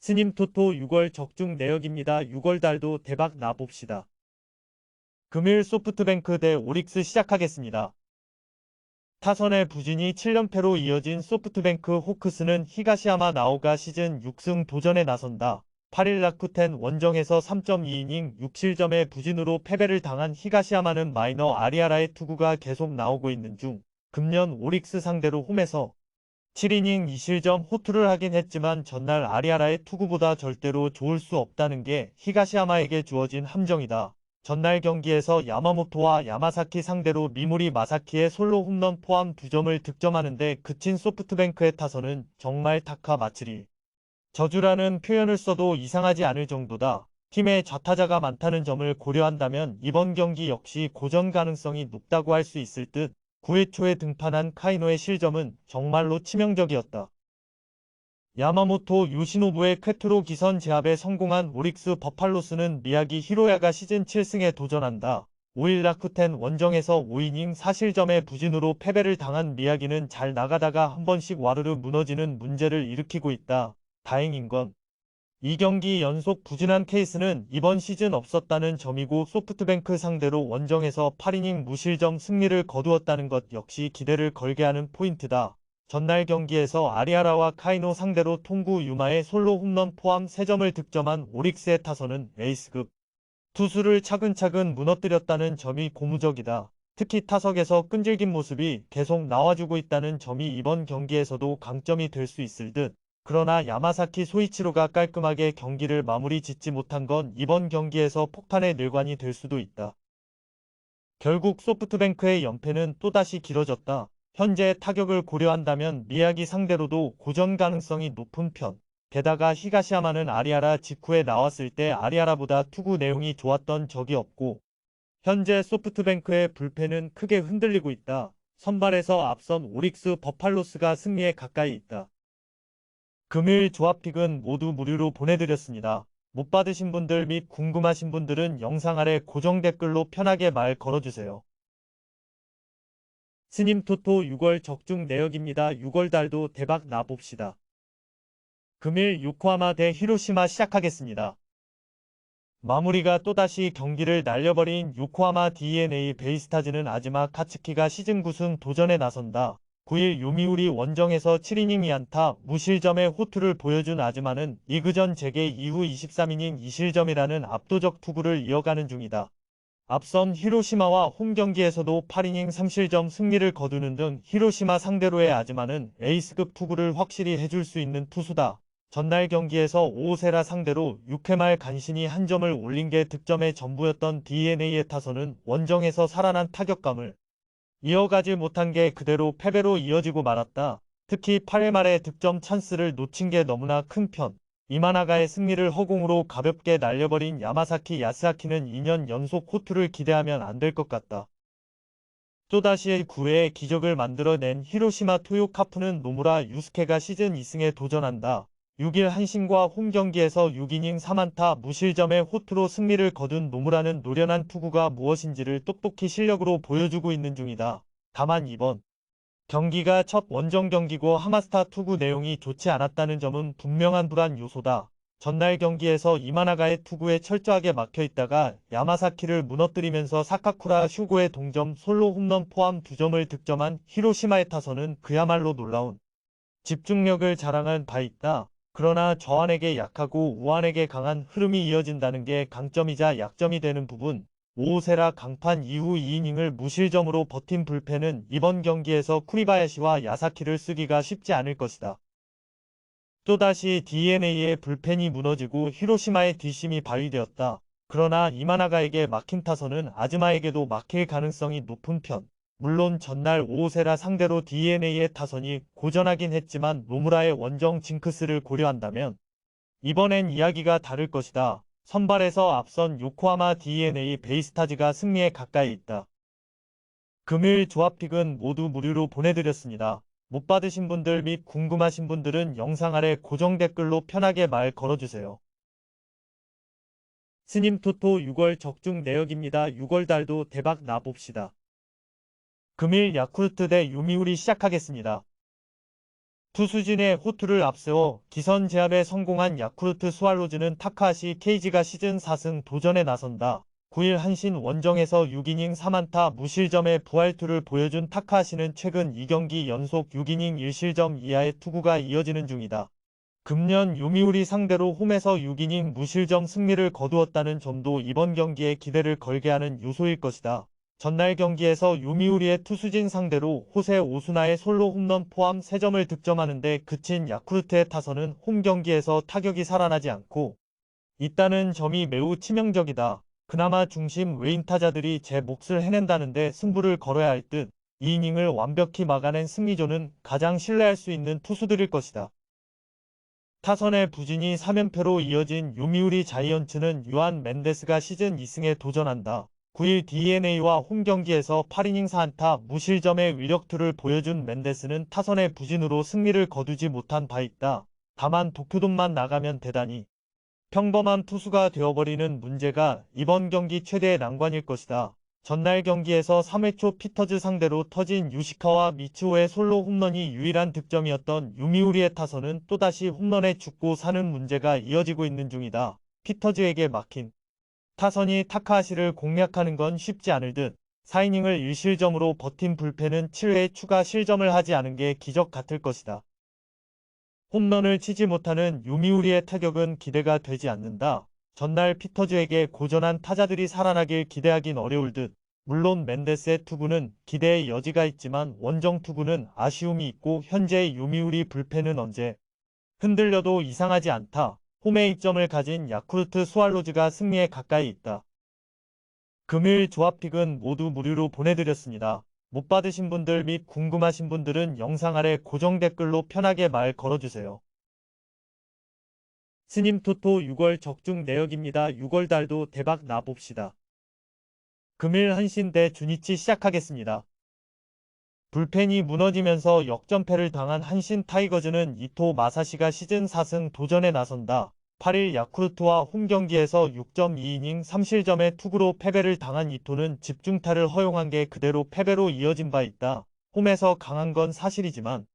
스님 토토 6월 적중 내역입니다. 6월달도 대박 나봅시다. 금일 소프트뱅크 대 오릭스 시작하겠습니다. 타선의 부진이 7연패로 이어진 소프트뱅크 호크스는 히가시야마 나오가 시즌 6승 도전에 나선다. 8일 라쿠텐 원정에서 3.2이닝 6실점의 부진으로 패배를 당한 히가시야마는 마이너 아리아라의 투구가 계속 나오고 있는 중 금년 오릭스 상대로 홈에서 7이닝 2실점 호투를 하긴 했지만 전날 아리아라의 투구보다 절대로 좋을 수 없다는 게 히가시야마에게 주어진 함정이다. 전날 경기에서 야마모토와 야마사키 상대로 미모리 마사키의 솔로 홈런 포함 2점을 득점하는데 그친 소프트뱅크의 타선은 정말 타카 마츠리 저주라는 표현을 써도 이상하지 않을 정도다. 팀에 좌타자가 많다는 점을 고려한다면 이번 경기 역시 고전 가능성이 높다고 할 수 있을 듯. 9회 초에 등판한 카이노의 실점은 정말로 치명적이었다. 야마모토 요시노부의 쾌투로 기선 제압에 성공한 오릭스 버팔로스는 미야기 히로야가 시즌 7승에 도전한다. 5일 라쿠텐 원정에서 5이닝 4실점의 부진으로 패배를 당한 미야기는 잘 나가다가 한 번씩 와르르 무너지는 문제를 일으키고 있다. 다행인 건 이 경기 연속 부진한 케이스는 이번 시즌 없었다는 점이고 소프트뱅크 상대로 원정에서 8이닝 무실점 승리를 거두었다는 것 역시 기대를 걸게 하는 포인트다. 전날 경기에서 아리아라와 카이노 상대로 통구 유마의 솔로 홈런 포함 3점을 득점한 오릭스의 타선은 에이스급 투수를 차근차근 무너뜨렸다는 점이 고무적이다. 특히 타석에서 끈질긴 모습이 계속 나와주고 있다는 점이 이번 경기에서도 강점이 될 수 있을 듯. 그러나 야마사키 소이치로가 깔끔하게 경기를 마무리 짓지 못한 건 이번 경기에서 폭탄의 뇌관이 될 수도 있다. 결국 소프트뱅크의 연패는 또다시 길어졌다. 현재의 타격을 고려한다면 미야기 상대로도 고전 가능성이 높은 편. 게다가 히가시야마는 아리아라 직후에 나왔을 때 아리아라보다 투구 내용이 좋았던 적이 없고 현재 소프트뱅크의 불펜은 크게 흔들리고 있다. 선발에서 앞선 오릭스 버팔로스가 승리에 가까이 있다. 금일 조합픽은 모두 무료로 보내드렸습니다. 못 받으신 분들 및 궁금하신 분들은 영상 아래 고정 댓글로 편하게 말 걸어주세요. 스님 토토 6월 적중 내역입니다. 6월달도 대박 나봅시다. 금일 요코하마 대 히로시마 시작하겠습니다. 마무리가 또다시 경기를 날려버린 요코하마 DNA 베이스타즈는 아즈마 카츠키가 시즌 9승 도전에 나선다. 9일 요미우리 원정에서 7이닝 2안타 무실점의 호투를 보여준 아즈마는 리그전 재개 이후 23이닝 2실점이라는 압도적 투구를 이어가는 중이다. 앞선 히로시마와 홈 경기에서도 8이닝 3실점 승리를 거두는 등 히로시마 상대로의 아즈마는 에이스급 투구를 확실히 해줄 수 있는 투수다. 전날 경기에서 오오세라 상대로 6회 말 간신히 한 점을 올린 게 득점의 전부였던 DNA의 타선은 원정에서 살아난 타격감을 이어가지 못한 게 그대로 패배로 이어지고 말았다. 특히 8회 말에 득점 찬스를 놓친 게 너무나 큰 편. 이마나가의 승리를 허공으로 가볍게 날려버린 야마사키 야스아키는 2년 연속 호투를 기대하면 안 될 것 같다. 또다시 9회에 기적을 만들어낸 히로시마 토요카프는 노무라 유스케가 시즌 2승에 도전한다. 6일 한신과 홈 경기에서 6이닝 3안타 무실점의 호투로 승리를 거둔 노무라는 노련한 투구가 무엇인지를 똑똑히 실력으로 보여주고 있는 중이다. 다만 이번 경기가 첫 원정 경기고 하마스타 투구 내용이 좋지 않았다는 점은 분명한 불안 요소다. 전날 경기에서 이마나가의 투구에 철저하게 막혀있다가 야마사키를 무너뜨리면서 사카쿠라 슈고의 동점 솔로 홈런 포함 2점을 득점한 히로시마의 타선은 그야말로 놀라운 집중력을 자랑한 바 있다. 그러나 저안에게 약하고 우안에게 강한 흐름이 이어진다는 게 강점이자 약점이 되는 부분. 오오세라 강판 이후 2이닝을 무실점으로 버틴 불펜은 이번 경기에서 쿠리바야시와 야사키를 쓰기가 쉽지 않을 것이다. 또다시 DNA의 불펜이 무너지고 히로시마의 뒷심이 발휘되었다. 그러나 이마나가에게 막힌 타선은 아즈마에게도 막힐 가능성이 높은 편. 물론 전날 오오세라 상대로 DNA의 타선이 고전하긴 했지만 노무라의 원정 징크스를 고려한다면 이번엔 이야기가 다를 것이다. 선발에서 앞선 요코하마 DNA 베이스타즈가 승리에 가까이 있다. 금일 조합픽은 모두 무료로 보내드렸습니다. 못 받으신 분들 및 궁금하신 분들은 영상 아래 고정 댓글로 편하게 말 걸어주세요. 스님 토토 6월 적중 내역입니다. 6월달도 대박 나봅시다. 금일 야쿠르트 대 요미우리 시작하겠습니다. 투수진의 호투를 앞세워 기선 제압에 성공한 야쿠르트 스와로즈는 타카하시 케이지가 시즌 4승 도전에 나선다. 9일 한신 원정에서 6이닝 3안타 무실점의 부활투를 보여준 타카하시는 최근 2경기 연속 6이닝 1실점 이하의 투구가 이어지는 중이다. 금년 요미우리 상대로 홈에서 6이닝 무실점 승리를 거두었다는 점도 이번 경기에 기대를 걸게 하는 요소일 것이다. 전날 경기에서 요미우리의 투수진 상대로 호세 오수나의 솔로 홈런 포함 3점을 득점하는데 그친 야쿠르트의 타선은 홈 경기에서 타격이 살아나지 않고 있다는 점이 매우 치명적이다. 그나마 중심 외인 타자들이 제 몫을 해낸다는데 승부를 걸어야 할 듯, 이 이닝을 완벽히 막아낸 승리조는 가장 신뢰할 수 있는 투수들일 것이다. 타선의 부진이 3연패로 이어진 요미우리 자이언츠는 유안 멘데스가 시즌 2승에 도전한다. 9일 DeNA와 홈 경기에서 8이닝 4안타 무실점의 위력투를 보여준 멘데스는 타선의 부진으로 승리를 거두지 못한 바 있다. 다만 도쿄돔만 나가면 대단히 평범한 투수가 되어버리는 문제가 이번 경기 최대의 난관일 것이다. 전날 경기에서 3회 초 피터즈 상대로 터진 유시카와 미츠오의 솔로 홈런이 유일한 득점이었던 요미우리의 타선은 또다시 홈런에 죽고 사는 문제가 이어지고 있는 중이다. 피터즈에게 막힌 타선이 타카하시를 공략하는 건 쉽지 않을 듯 4이닝을 1실점으로 버틴 불펜은 7회 추가 실점을 하지 않은 게 기적 같을 것이다. 홈런을 치지 못하는 요미우리의 타격은 기대가 되지 않는다. 전날 피터즈에게 고전한 타자들이 살아나길 기대하긴 어려울 듯. 물론 멘데스의 투구는 기대의 여지가 있지만 원정 투구는 아쉬움이 있고 현재의 요미우리 불펜은 언제 흔들려도 이상하지 않다. 홈에 이점을 가진 야쿠르트 스와로즈가 승리에 가까이 있다. 금일 조합픽은 모두 무료로 보내드렸습니다. 못 받으신 분들 및 궁금하신 분들은 영상 아래 고정 댓글로 편하게 말 걸어주세요. 스님 토토 6월 적중 내역입니다. 6월 달도 대박 나봅시다. 금일 한신 대 주니치 시작하겠습니다. 불펜이 무너지면서 역전패를 당한 한신 타이거즈는 이토 마사시가 시즌 4승 도전에 나선다. 8일 야쿠르트와 홈 경기에서 6.2이닝 3실점의 투구로 패배를 당한 이토는 집중타를 허용한 게 그대로 패배로 이어진 바 있다. 홈에서 강한 건 사실이지만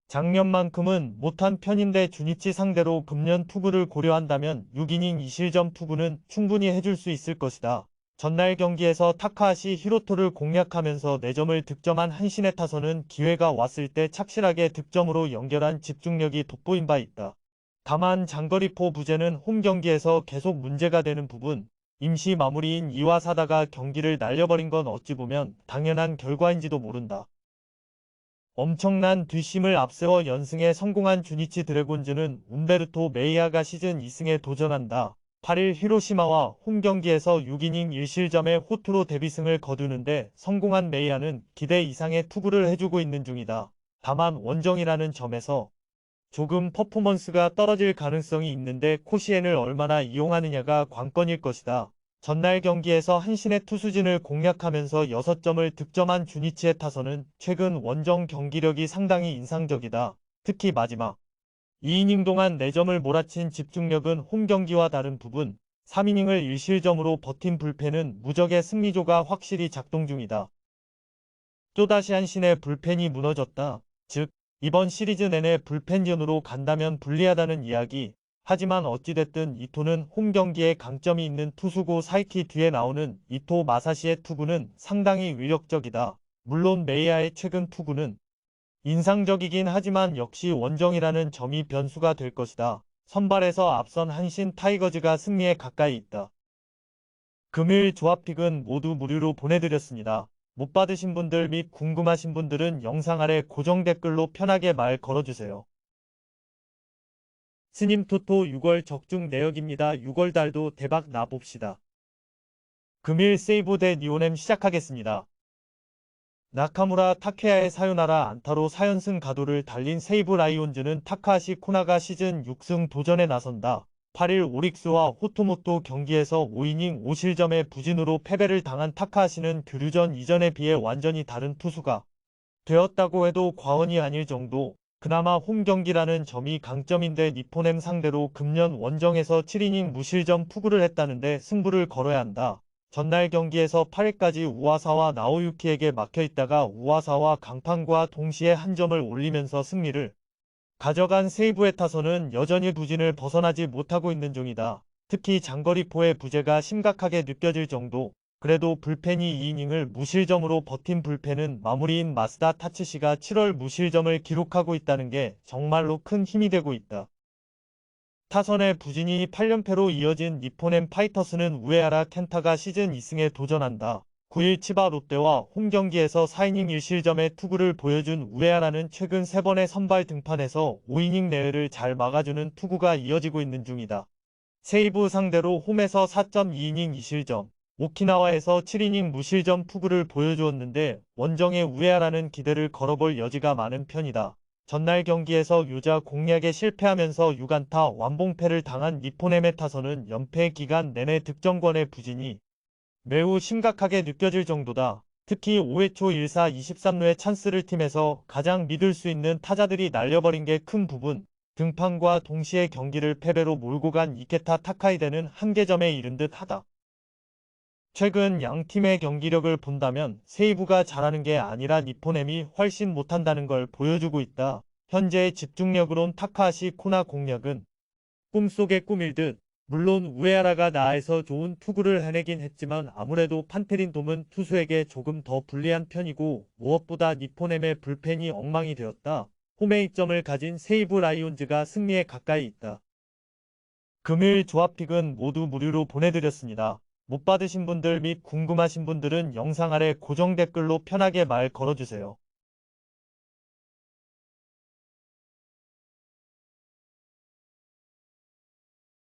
작년만큼은 못한 편인데 주니치 상대로 금년 투구를 고려한다면 6이닝 2실점 투구는 충분히 해줄 수 있을 것이다. 전날 경기에서 타카하시 히로토를 공략하면서 4점을 득점한 한신의 타선은 기회가 왔을 때 착실하게 득점으로 연결한 집중력이 돋보인 바 있다. 다만 장거리포 부재는 홈 경기에서 계속 문제가 되는 부분, 임시 마무리인 이와사다가 경기를 날려버린 건 어찌 보면 당연한 결과인지도 모른다. 엄청난 뒷심을 앞세워 연승에 성공한 주니치 드래곤즈는 움베르토 메이아가 시즌 2승에 도전한다. 8일 히로시마와 홈 경기에서 6이닝 1실점의 호투로 데뷔승을 거두는데 성공한 메이아는 기대 이상의 투구를 해주고 있는 중이다. 다만 원정이라는 점에서 조금 퍼포먼스가 떨어질 가능성이 있는데 코시엔을 얼마나 이용하느냐가 관건일 것이다. 전날 경기에서 한신의 투수진을 공략하면서 6점을 득점한 주니치의 타선은 최근 원정 경기력이 상당히 인상적이다. 특히 마지막 2이닝 동안 4점을 몰아친 집중력은 홈 경기와 다른 부분, 3이닝을 1실점으로 버틴 불펜은 무적의 승리조가 확실히 작동 중이다. 또다시 한신의 불펜이 무너졌다. 즉, 이번 시리즈 내내 불펜전으로 간다면 불리하다는 이야기. 하지만 어찌됐든 이토는 홈 경기에 강점이 있는 투수고 사이키 뒤에 나오는 이토 마사시의 투구는 상당히 위력적이다. 물론 메이아의 최근 투구는 인상적이긴 하지만 역시 원정이라는 점이 변수가 될 것이다. 선발에서 앞선 한신 타이거즈가 승리에 가까이 있다. 금일 조합픽은 모두 무료로 보내드렸습니다. 못 받으신 분들 및 궁금하신 분들은 영상 아래 고정 댓글로 편하게 말 걸어주세요. 스님 토토 6월 적중 내역입니다. 6월 달도 대박 나봅시다. 금일 세이브 대 니오넴 시작하겠습니다. 나카무라 타케야의 사요나라 안타로 4연승 가도를 달린 세이브 라이온즈는 타카하시 코나가 시즌 6승 도전에 나선다. 8일 오릭스와 호토모토 경기에서 5이닝 5실점의 부진으로 패배를 당한 타카하시는 교류전 이전에 비해 완전히 다른 투수가 되었다고 해도 과언이 아닐 정도. 그나마 홈 경기라는 점이 강점인데 니포넴 상대로 금년 원정에서 7이닝 무실점 투구를 했다는데 승부를 걸어야 한다. 전날 경기에서 8회까지 우와사와 나오유키에게 막혀있다가 우와사와 강판과 동시에 한 점을 올리면서 승리를 가져간 세이브의 타선은 여전히 부진을 벗어나지 못하고 있는 중이다. 특히 장거리포의 부재가 심각하게 느껴질 정도. 그래도 불펜이 2이닝을 무실점으로 버틴 불펜은 마무리인 마스다 타츠시가 7월 무실점을 기록하고 있다는 게 정말로 큰 힘이 되고 있다. 타선의 부진이 8연패로 이어진 니폰엠 파이터스는 우에하라 켄타가 시즌 2승에 도전한다. 9일 치바 롯데와 홈경기에서 4이닝 1실점의 투구를 보여준 우에하라는 최근 3번의 선발 등판에서 5이닝 내외를 잘 막아주는 투구가 이어지고 있는 중이다. 세이브 상대로 홈에서 4.2이닝 2실점, 오키나와에서 7이닝 무실점 투구를 보여주었는데 원정의 우에하라는 기대를 걸어볼 여지가 많은 편이다. 전날 경기에서 유자 공략에 실패하면서 6안타 완봉패를 당한 니폰엠의 타선은 연패 기간 내내 득점권의 부진이 매우 심각하게 느껴질 정도다. 특히 5회 초 1사 23루의 찬스를 팀에서 가장 믿을 수 있는 타자들이 날려버린 게 큰 부분. 등판과 동시에 경기를 패배로 몰고 간 이케타 타카이데는 한계점에 이른 듯 하다. 최근 양 팀의 경기력을 본다면 세이브가 잘하는 게 아니라 니폰엠이 훨씬 못한다는 걸 보여주고 있다. 현재의 집중력으론 타카하시 코나 공략은 꿈속의 꿈일 듯. 물론 우에하라가 나에서 좋은 투구를 해내긴 했지만 아무래도 판테린 돔은 투수에게 조금 더 불리한 편이고 무엇보다 니폰엠의 불펜이 엉망이 되었다. 홈에 이점을 가진 세이브 라이온즈가 승리에 가까이 있다. 금요일 조합픽은 모두 무료로 보내드렸습니다. 못 받으신 분들 및 궁금하신 분들은 영상 아래 고정 댓글로 편하게 말 걸어주세요.